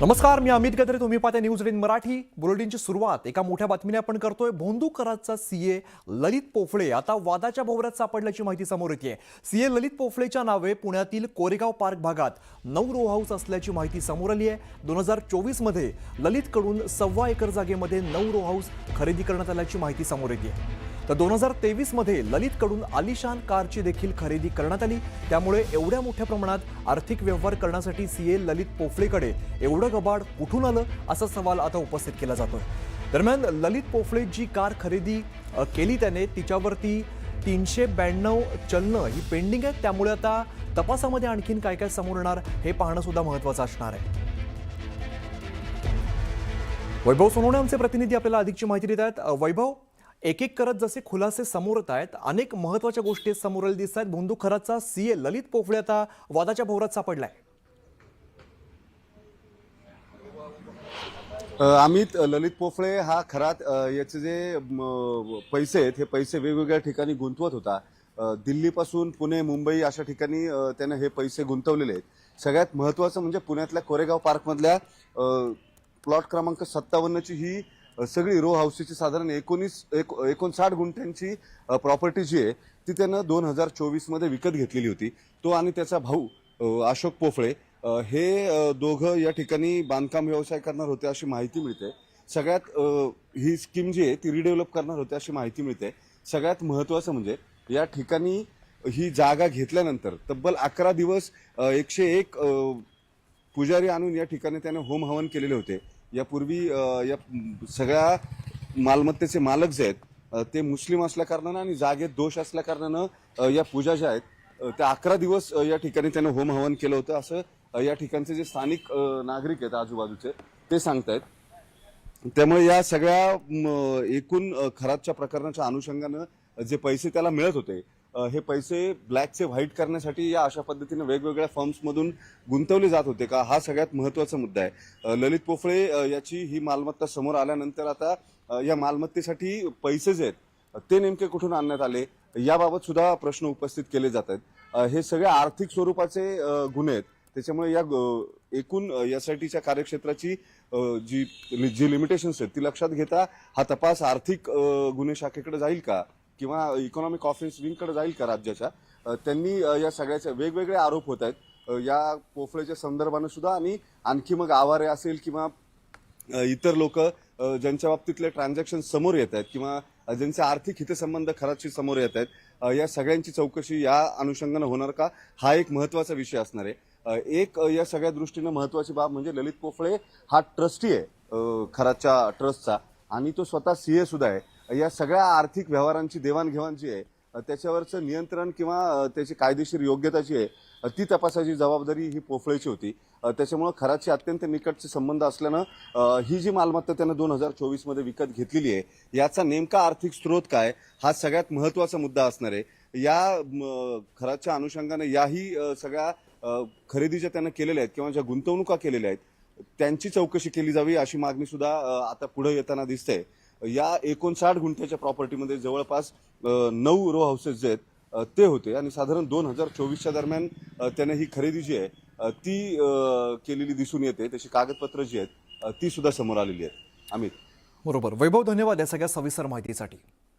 नमस्कार, मी अमित गद्रे. तुम्ही पाहता न्यूज 18 मराठी. बुलेटिनची सुरुवात एका मोठ्या बातमीने आपण करतोय. भोंदू कराडचा सीए ललित पोफळे आता वादाच्या भोवऱ्यात सापडल्याची माहिती समोर येते. सीए ललित पोफळेच्या नावे पुण्यातील कोरेगाव पार्क भागात 9 रो हाऊस असल्याची माहिती समोर आली आहे. 2024 मध्ये ललितकडून 1.25 एकर जागेमध्ये 9 रो हाऊस खरेदी करण्यात आल्याची माहिती समोर येते. तर 2023 मध्ये ललितकडून आलिशान कारची देखील खरेदी करण्यात आली. त्यामुळे एवढ्या मोठ्या प्रमाणात आर्थिक व्यवहार करण्यासाठी सीए ललित पोफळेकडे एवढं गबाड कुठून आलं असा सवाल आता उपस्थित केला जातोय. दरम्यान ललित पोफळे जी कार खरेदी केली त्याने तिच्यावरती 392 चलनं ही पेंडिंग आहेत. त्यामुळे आता तपासामध्ये आणखीन काय काय समोर येणार हे पाहणं सुद्धा महत्त्वाचं असणार आहे. वैभव सोनवणे आमचे प्रतिनिधी आपल्याला अधिकची माहिती देत आहेत. वैभव, एक एक करत जसे खुलासे समोर येत आहेत, अनेक महत्त्वाच्या गोष्टी समोर दिसत आहेत. भोंदू खराडचा सीए ललित पोफळे आता वादाच्या भोवऱ्यात सापडलाय. अमित, ललित पोफळे हा खरात याचे जे पैसे आहेत हे पैसे वेगवेगळ्या ठिकाणी गुंतवत होता. दिल्लीपासून पुणे, मुंबई अशा ठिकाणी त्याने हे पैसे गुंतवलेले आहेत. सगळ्यात महत्त्वाचं म्हणजे पुण्यातल्या कोरेगाव पार्कमधल्या प्लॉट क्रमांक 57 ची ही सगळी रो हाऊसची साधारण 59 गुंठ्यांची प्रॉपर्टी जी आहे ती त्यानं 2024 मध्ये विकत घेतलेली होती. तो आणि त्याचा भाऊ अशोक पोफळे हे दोघं या ठिकाणी बांधकाम व्यवसाय करणार होते अशी माहिती मिळते. सगळ्यात ही स्कीम जी आहे ती रिडेव्हलप करणार होते अशी माहिती मिळते. सगळ्यात महत्त्वाचं म्हणजे या ठिकाणी ही जागा घेतल्यानंतर तब्बल 11 दिवस 101 पुजारी आणून या ठिकाणी त्याने होम हवन केलेले होते. यापूर्वी या सगळ्या मालमत्तेचे मालक जे आहेत ते मुस्लिम असल्या कारणानं आणि जागेत दोष असल्या कारणानं या पूजा ज्या आहेत त्या 11 दिवस या ठिकाणी त्याने होम हवन केलं होतं असं या ठिकाणचे जे स्थानिक नागरिक आहेत आजूबाजूचे ते सांगतायत. त्यामुळे या सगळ्या एकूण खरातच्या प्रकरणाच्या अनुषंगानं जे पैसे त्याला मिळत होते हे पैसे ब्लॅकचे व्हाईट करण्यासाठी या अशा पद्धतीने वेगवेगळ्या फर्म्समधून गुंतवले जात होते का, हा सगळ्यात महत्त्वाचा मुद्दा आहे. ललित पोफळे याची ही मालमत्ता समोर आल्यानंतर आता या मालमत्तेसाठी पैसे जे आहेत ते नेमके कुठून आणण्यात आले याबाबत सुद्धा प्रश्न उपस्थित केले जात आहेत. हे सगळे आर्थिक स्वरूपाचे गुन्हे आहेत. त्याच्यामुळे या एकूण एसआयटीच्या कार्यक्षेत्राची जी लिमिटेशन्स आहेत ती लक्षात घेता हा तपास आर्थिक गुन्हे शाखेकडे जाईल का किंवा इकॉनॉमिक ऑफेन्स विंगकडे जाईल का राज्याच्या. त्यांनी या सगळ्याचे वेगवेगळे आरोप होत आहेत या पोफळेच्या संदर्भानं सुद्धा. आणि आणखी मग आवारे असेल किंवा इतर लोक ज्यांच्या बाबतीतले ट्रान्झॅक्शन समोर येत आहेत किंवा ज्यांचे आर्थिक हितसंबंध खराची समोर येत आहेत या सगळ्यांची चौकशी या अनुषंगानं होणार का, हा एक महत्त्वाचा विषय असणार आहे. एक या सगळ्या दृष्टीनं महत्त्वाची बाब म्हणजे ललित पोफळे हा ट्रस्टी आहे खराच्या ट्रस्टचा आणि तो स्वतः सीए सुद्धा आहे. या सगळ्या आर्थिक व्यवहारांची देवाणघेवाण जी आहे त्याच्यावरचं नियंत्रण किंवा त्याची कायदेशीर योग्यता जी आहे ती तपासाची जबाबदारी ही पोफळेची होती. त्याच्यामुळे खराची अत्यंत निकटचे संबंध असल्यानं ही जी मालमत्ता त्यानं 2024 मध्ये विकत घेतलेली आहे याचा नेमका आर्थिक स्रोत काय हा सगळ्यात महत्त्वाचा मुद्दा असणार आहे. या खराच्या अनुषंगाने याही सगळ्या खरेदीच्या त्यानं केलेल्या आहेत किंवा ज्या गुंतवणुका केलेल्या आहेत त्यांची चौकशी केली जावी अशी मागणी सुद्धा आता पुढे येताना दिसते. या 59 गुंठ्याच्या प्रॉपर्टीमध्ये जवळपास 9 रो हाऊसेस जे आहेत ते होते आणि साधारण 2024च्या दरम्यान त्याने ही खरेदी जी आहे ती केलेली दिसून येते. त्याची कागदपत्र जी आहेत ती सुद्धा समोर आलेली आहेत. अमित, बरोबर. वैभव, धन्यवाद या सगळ्या सविस्तर माहितीसाठी.